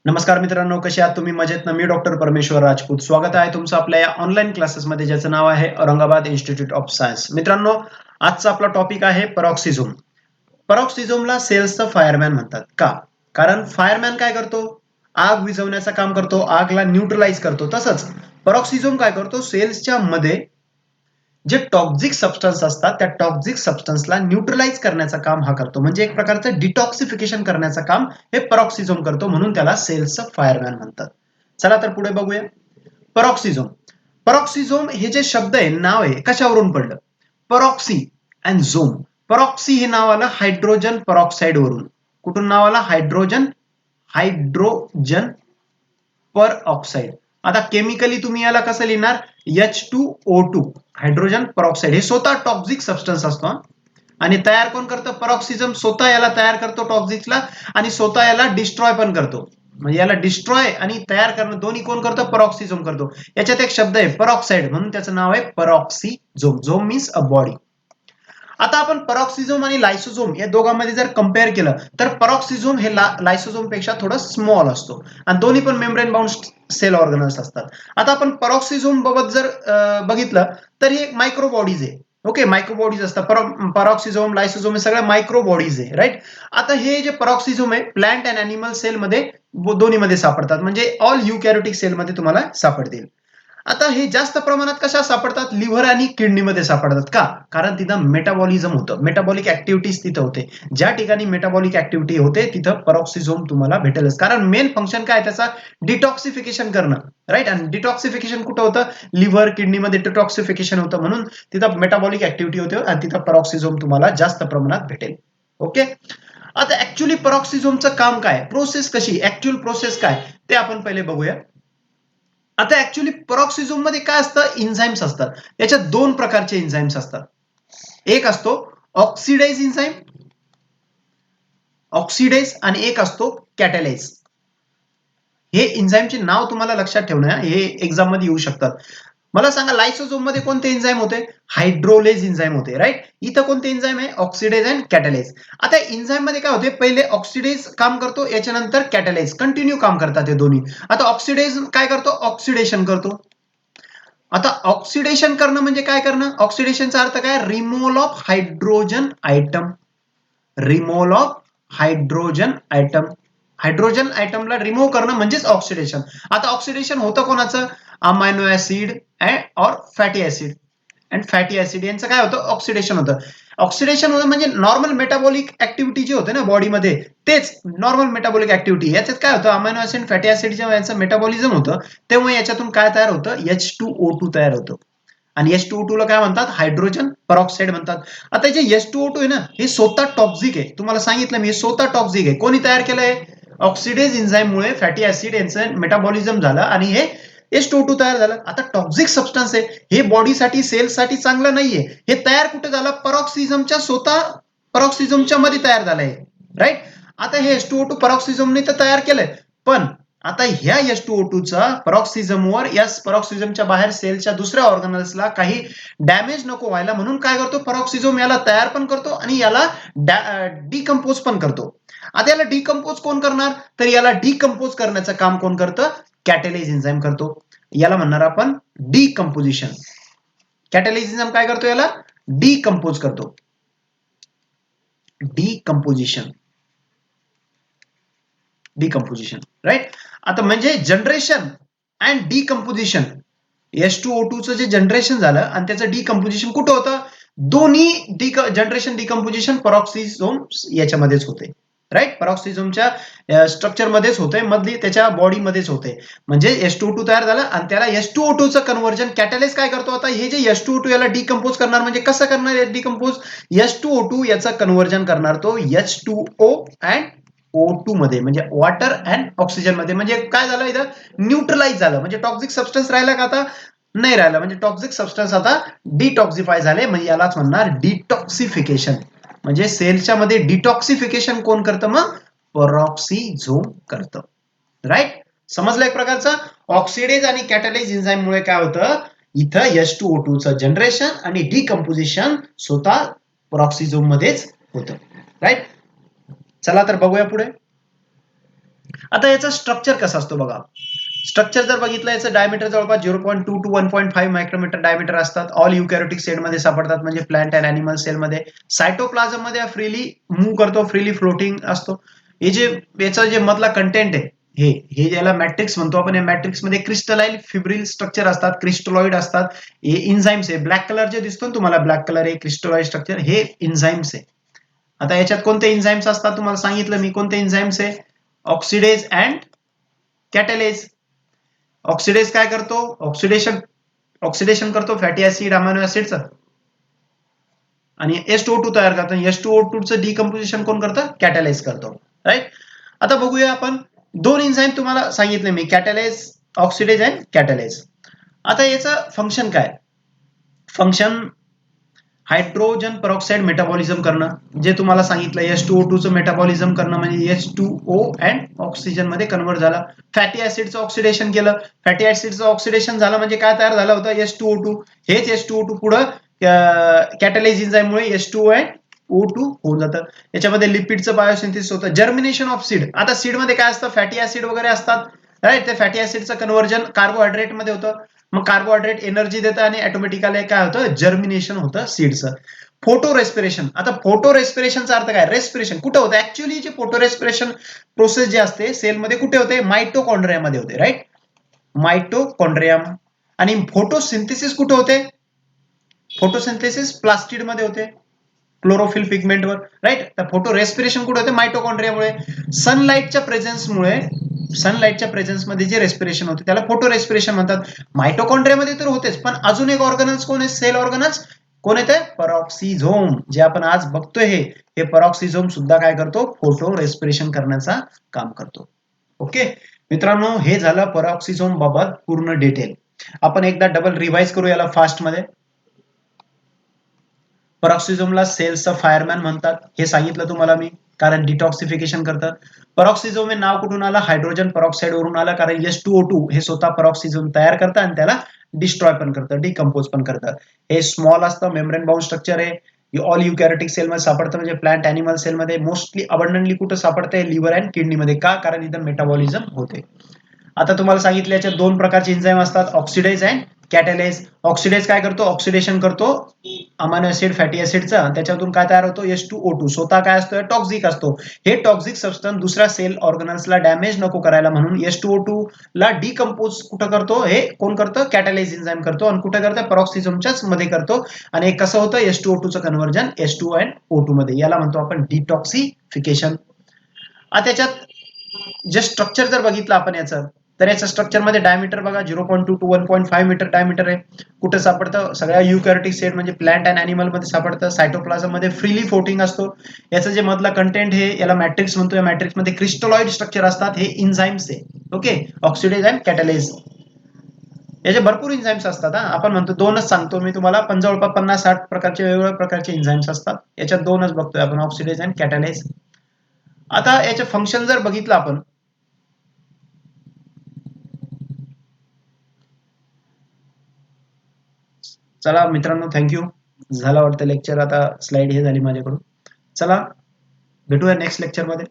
नमस्कार मित्रांनो, कसे आहात तुम्ही? मजेत ना? मी डॉक्टर परमेश्वर राजपूत. स्वागत आहे तुमचं आपल्या या ऑनलाईन क्लासेसमध्ये ज्याचं नाव आहे औरंगाबाद इन्स्टिट्यूट ऑफ सायन्स. मित्रांनो, आजचा आपला टॉपिक आहे पॅरोक्सिझम. पॅरोक्सिझमला सेल्सचं फायरमॅन म्हणतात. का? कारण फायरमॅन काय करतो? आग विझवण्याचं काम करतो, आगला न्यूट्रलाइज करतो. तसंच पॅरोक्सिझम काय करतो? सेल्सच्या मध्ये जे टॉक्सिक सबस्टन्स असतात त्या टॉक्सिक सबस्टन्सला न्यूट्रलाइज करण्याचं काम हा करतो. म्हणजे एक प्रकारचं डिटॉक्सिफिकेशन करण्याचं काम हे पॅरोक्सिझम करतो, म्हणून त्याला सेल्सचं फायरमॅन म्हणतात. चला तर पुढे बघूया. पॅरोक्सिझम. पॅरोक्सिझम हे जे शब्द आहे, नाव आहे, कशावरून पडलं? पॅरोक्सी अँड झोम. पॅरोक्सी हे नाव आलं हायड्रोजन पेरॉक्साइड वरून. कुठून नाव आलं? हायड्रोजन पर ऑक्साइड. आता केमिकली तुम्ही याला कसं लिहिणार? H2O2, hydrogen peroxide. हे स्वतः टॉक्सिक सबस्टन्स असतो आणि तयार कोण करतं? पॅरोक्सिझम स्वतः याला तयार करतो टॉक्सिक्सला आणि स्वतः याला डिस्ट्रॉय पण करतो. म्हणजे याला डिस्ट्रॉय आणि तयार करणं दोन्ही कोण करतो? पॅरोक्सिझम करतो. याच्यात एक शब्द आहे पेरॉक्साइड, म्हणून त्याचं नाव आहे पॅरोक्सिझम. Zone means a body. आता आपण पॅरोक्सिझम आणि लायसोझोम या दोघांमध्ये जर कंपेअर केलं तर पॅरोक्सिझम हे लायसोझोम पेक्षा थोडं स्मॉल असतो आणि दोन्ही पण मेम्ब्रेन बाउंड सेल ऑर्गनल्स असतात. आता आपण पॅरोक्सिझम बाबत जर बघितलं तर ही एक मायक्रो बॉडीज आहे. ओके, मायक्रो बॉडीज असतात. पॅरोक्सिझम, लायसोझोम हे सगळ्या मायक्रो बॉडीज आहे, राईट. आता हे जे पॅरोक्सिझम आहे प्लांट अँड अॅनिमल सेलमध्ये दोन्हीमध्ये सापडतात, म्हणजे ऑल युकॅरियोटिक सेलमध्ये तुम्हाला सापडतील. आता हे जास्त प्रमाणात कशा सापडतात? लिव्हर आणि किडनीमध्ये सापडतात. का? कारण तिथं मेटाबॉलिझम होतं, मेटाबॉलिक ऍक्टिव्हिटीज तिथं होते. ज्या ठिकाणी मेटाबॉलिक ऍक्टिव्हिटी होते तिथं पॅरोक्सिझम तुम्हाला भेटेलच. कारण मेन फंक्शन काय त्याचा? डिटॉक्सिफिकेशन करणं, राईट. आणि डिटॉक्सिफिकेशन कुठं होतं? लिव्हर, किडनीमध्ये डिटॉक्सिफिकेशन होतं, म्हणून तिथं मेटाबॉलिक ऍक्टिव्हिटी होते आणि तिथं पॅरोक्सिझम तुम्हाला जास्त प्रमाणात भेटेल. ओके. आता ऍक्च्युअली पॅरोक्सिझमचं काम काय? प्रोसेस कशी? ऍक्च्युअल प्रोसेस काय ते आपण पहिले बघूया. आता ऍक्च्युअली पॅरोक्सिझम मध्ये काय असतं? एन्झाईम्स असतात. याच्यात दोन प्रकारचे एन्झाईम्स असतात. एक असतो ऑक्सिडाइज एन्झाईम, ऑक्सिडेज, आणि एक असतो कॅटॅलाइज. हे एन्झाईमचे नाव तुम्हाला लक्षात ठेवणं, हे एक्झाम मध्ये येऊ शकतात. मला सांगा, लायसोझोम मध्ये कोणते एन्झाईम होते? हायड्रोलेज एन्झाईम होते, राईट. इथं कोणते एन्झाईम आहे? Oxidase and catalase. आता एन्झाईम मध्ये काय होते? पहिले ऑक्सिडेज काम करतो, याच्यानंतर कॅटॅलाइज, कंटिन्यू काम करतात हे दोन्ही. आता ऑक्सिडेज काय करतो? ऑक्सिडेशन करतो. आता ऑक्सिडेशन करणं म्हणजे काय करणं? ऑक्सिडेशनचा अर्थ काय? Removal of hydrogen atom. Removal of hydrogen atom. Hydrogen आयटमला रिमूव्ह करणं म्हणजेच ऑक्सिडेशन. आता ऑक्सिडेशन होतं कोणाचं? अमायनो ऍसिड और fatty acid. And fatty acid यांचं काय होतं? ऑक्सिडेशन होतं. ऑक्सिडेशन होतं म्हणजे नॉर्मल मेटाबॉलिक ऍक्टिव्हिटी जे होते ना बॉडीमध्ये, तेच नॉर्मल मेटाबॉलिक ऍक्टिव्हिटी. याच्यात काय होतं? अमायनो ऍसिड, फॅटी ऍसिड जेव्हा यांचं मेटाबॉलिझम होतं तेव्हा याच्यातून काय तयार होतं? H2O2 तयार होतं. आणि H2O2 ला काय म्हणतात? हायड्रोजन पेरॉक्साइड म्हणतात. आता जे H2O2 आहे ना, हे स्वतः टॉक्सिक आहे. तुम्हाला सांगितलं मी, हे स्वतः टॉक्सिक आहे. कोणी तयार केलंय? ऑक्सिडेज एन्झाईममुळे फॅटी ऍसिड यांचं मेटाबॉलिझम झालं आणि हे H2O2 तयार झालं. आता टॉक्सिक सबस्टन्स आहे, हे बॉडीसाठी, सेल्ससाठी चांगलं नाहीये. हे तयार कुठे झालं? पॅरोक्सिझमच्या स्वतः पॅरोक्सिझमच्या मध्ये तयार झालंय, राईट. आता हे H2O2 पॅरोक्सिझमने तर तयार केलंय, पण आता ह्या H2O2 चा पॅरोक्सिझमवर, या पॅरोक्सिझमच्या बाहेर सेलच्या दुसऱ्या ऑर्गनल्सला काही डॅमेज नको व्हायला म्हणून काय करतो? पॅरोक्सिझम याला तयार पण करतो आणि याला डिकम्पोज पण करतो. आता याला डिकम्पोज कोण करणार? तर याला डिकम्पोज करण्याचं काम कोण करतं? कॅटॅलाइज एन्झाईम करतो. याला म्हणणार आपण डिकम्पोजिशन. कॅटॅलाइज एन्झाईम काय करतो? याला डिकम्पोज करतो. Decomposition, decomposition, right. आता म्हणजे जनरेशन अँड डिकम्पोजिशन. H2O2 चं जे जनरेशन झालं आणि त्याचं डिकम्पोजिशन कुठं होतं? दोन्ही जनरेशन डिकम्पोजिशन पॅरोक्सिझम याच्यामध्येच होते, राईट. पॅरोक्सिझमच्या स्ट्रक्चर मध्येच होते, मधली त्याच्या बॉडी मध्येच होते. म्हणजे H2O2 तयार झाला आणि त्याला H2O2 चं कन्व्हर्जन कॅटॅलाइज काय करतो? आता हे जे H2O2 याला डिकम्पोज करणार, म्हणजे कसं करणार डिकम्पोज? H2O2 याचं कन्व्हर्जन करणार तो H2O अँड O2 मध्ये, म्हणजे वॉटर अँड ऑक्सिजन मध्ये. म्हणजे काय झालं? इथं न्यूट्रलाइज झालं. म्हणजे टॉक्सिक सबस्टन्स राहिला का? आता नाही राहिला. म्हणजे टॉक्सिक सबस्टन्स आता डिटॉक्सिफाय झाले, म्हणजे यालाच म्हणणार डिटॉक्सिफिकेशन. म्हणजे सेलच्या मध्ये डिटॉक्सिफिकेशन कोण करतं? मग पॅरोक्सिझम करतं, राईट. समजलं एक प्रकारचं? ऑक्सिडेज आणि कॅटॅलाइज एन्झाईम मुळे काय होतं? इथं H2O2 चं जनरेशन आणि डिकम्पोजिशन स्वतः पॅरोक्सिझम मध्येच होतं, राईट. चला तर बघूया पुढे. आता याचा स्ट्रक्चर कसा असतो बघा. स्ट्रक्चर जर बघितलं याचं डायमीटर जवळपास 0.2 टू 1.5 मायक्रोमीटर डायमीटर असतात. ऑल युकॅरियोटिक सेलमध्ये सापडतात, म्हणजे प्लांट अँड अॅनिमल सेलमध्ये. सायटोप्लाझम मध्ये फ्रीली मूव्ह करतो, फ्रीली फ्लोटिंग असतो. हे जे याचा जे मधला कंटेंट आहे, हे याला मॅट्रिक्स म्हणतो आपण. या मॅट्रिक्स मध्ये क्रिस्टलाइन फिब्रिल स्ट्रक्चर असतात, क्रिस्टलॉइड असतात. हे इन्झाईम्स आहे. ब्लॅक कलर जे दिसतो ना तुम्हाला, ब्लॅक कलर आहे क्रिस्टलॉइड स्ट्रक्चर, हे इन्झाईम्स आहे. आता याच्यात कोणते इन्झाईम्स असतात तुम्हाला सांगितलं मी, कोणते इन्झाईम्स आहे. Oxidase and कॅटॅलेज. ऑक्सिडेज काय करतो, ऑक्सिडेशन करतो फॅटी ऍसिड अमायनो ऍसिडचं, आणि H2O2 तयार करतो. H2O2 चं डिकम्पोजिशन कोण करतं, कॅटॅलाइज करतो, राईट. आता बघूया आपण, दोन एन्झाईम तुम्हाला सांगितले मी, कॅटॅलाइज, ऑक्सिडेज अँड कॅटॅलाइज. आता याचं फंक्शन काय, फंक्शन हायड्रोजन पेरॉक्साइड मेटाबॉलिझम करणं, जे तुम्हाला सांगितलं H2O2 चं मेटाबॉलिझम करणं, म्हणजे H2O अँड ऑक्सिजन मध्ये कन्वर्ट झाला. फॅटी ऍसिडचं ऑक्सिडेशन केलं, फॅटी ऍसिडचं ऑक्सिडेशन झालं म्हणजे काय तयार झालं होतं, H2O2. हेच H2O2 पुढं कॅटॅलाइज एन्झाईममुळे H2O अँड O2 होऊन जातं. याच्यामध्ये लिपिडचं बायोसिंथेसिस होतं. Germination of seed. आता सीड मध्ये काय असतं, फॅटी ऍसिड वगैरे असतात, राईट. ते फॅटी ऍसिडचं कन्व्हर्जन कार्बोहायड्रेट मध्ये होतं. मग कार्बोहायड्रेट एनर्जी देतं आणि ऑटोमॅटिकली काय होतं, जर्मिनेशन होतं सीडचं. Photo respiration. आता फोटो रेस्पिरेशनचा अर्थ काय, रेस्पिरेशन कुठं होतं, ऍक्च्युअली जे फोटो रेस्पिरेशन प्रोसेस जे असते सेलमध्ये कुठे होते, मायटोकॉन्ड्रियामध्ये होते, राईट. मायटोकॉन्ड्रियम. आणि फोटोसिंथेसिस कुठे होते, फोटोसिंथेसिस प्लास्टिड मध्ये होते, क्लोरोफिल पिगमेंटवर, राईट. तर फोटो रेस्पिरेशन कुठे होते, मायटोकॉन्ड्रियामुळे. सनलाईटच्या प्रेझेन्समुळे, सनलाईटच्या प्रेझेन्समध्ये जे रेस्पिरेशन होते त्याला फोटो रेस्पिरेशन म्हणतात. मायटोकॉन्ड्रियामध्ये तर होतेच, पण अजून एक ऑर्गनल्स कोण आहे, सेल ऑर्गनल्स कोण येते, पराऑक्सिझोम. जे आपण आज बघतोय हे पराऑक्सिझोम सुद्धा काय करतो, फोटो रेस्पिरेशन करण्याचा काम करतो. ओके मित्रांनो, हे झालं पराऑक्सिझोम बाबत पूर्ण डिटेल. आपण एकदा डबल रिवाइज करू याला फास्ट मध्ये. पराऑक्सिझोमला सेल्सचा फायरमॅन म्हणतात, हे सांगितलं तुम्हाला मी, कारण डिटॉक्सिफिकेशन करतात. पराऑक्सिझोम हे नाव कुठून आलं, हायड्रोजन पेरॉक्साइड वरून आलं, कारण H2O2 हे स्वतः पराऑक्सिझोम तयार करतं आणि त्याला डिस्ट्रॉय पण करतं, डिकम्पोज पण करतं. हे स्मॉल असतं, मेम्ब्रेन बाउंड स्ट्रक्चर आहे. ऑल युकॅरियोटिक सेलमध्ये सापडतं, म्हणजे प्लांट अॅनिमल सेलमध्ये. मोस्टली अबंडंटली कुठं सापडतंय, लिव्हर अँड किडनीमध्ये. का, कारण इथं मेटाबॉलिझम होते. आता तुम्हाला सांगितलं याच्यात दोन प्रकारचे एन्झाईम असतात, ऑक्सिडेज अँड कॅटॅलाइज. ऑक्सिडेज काय करतो, ऑक्सिडेशन करतो अमायनो ऍसिड फॅटी ऍसिडचा, त्याच्यातून काय तयार होतो, H2O2. स्वतः काय असतो, टॉक्सिक असतो. हे टॉक्सिक सबस्टन्स दुसऱ्या सेल ऑर्गनल्सला डॅमेज नको करायला म्हणून H2O2 ला डिकम्पोज कुठं करतो, हे कोण करतं, कॅटॅलाइज एन्झाईम करतो. आणि कुठं करतं, पराऑक्सिझोमच्याच मध्ये करतो. आणि हे कसं होतं, H2O2 चं कन्व्हर्जन H2O अँड O2 मध्ये, याला म्हणतो आपण डिटॉक्सिफिकेशन. आता त्याच्यात जे स्ट्रक्चर जर बघितलं आपण याचं, तर याच्या स्ट्रक्चर मध्ये डायमीटर बघा 0.2 टू 1.5 मीटर डायमीटर आहे. कुठे सापडतं, सगळ्या युकॅरियोटिक सेल म्हणजे प्लांट अँड अॅनिमल मध्ये सापडतं. सायटोप्लाझम मध्ये फ्रीली फ्लोटिंग असतो. याचं जे मधला कंटेंट हे याला मॅट्रिक्स म्हणतो. या मॅट्रिक्स मध्ये क्रिस्टलॉइड स्ट्रक्चर असतात, हे इन्झाईम्स आहे. Okay, oxidase and catalase. याचे भरपूर इन्झाईम्स असतात. आपण म्हणतो दोनच सांगतो मी तुम्हाला, पण जवळपास 50-60 प्रकारचे वेगवेगळ्या प्रकारचे इन्झाईम्स असतात. याच्यात दोनच बघतोय आपण, ऑक्सिडेज अँड कॅटॅलाइज. आता याचे फंक्शन जर बघितलं आपण, चला मित्रांनो, थँक्यू. झाला वाटतं लेक्चर, आता स्लाइड हे झाली माझ्याकडून. चला भेटूया नेक्स्ट लेक्चर मध्ये.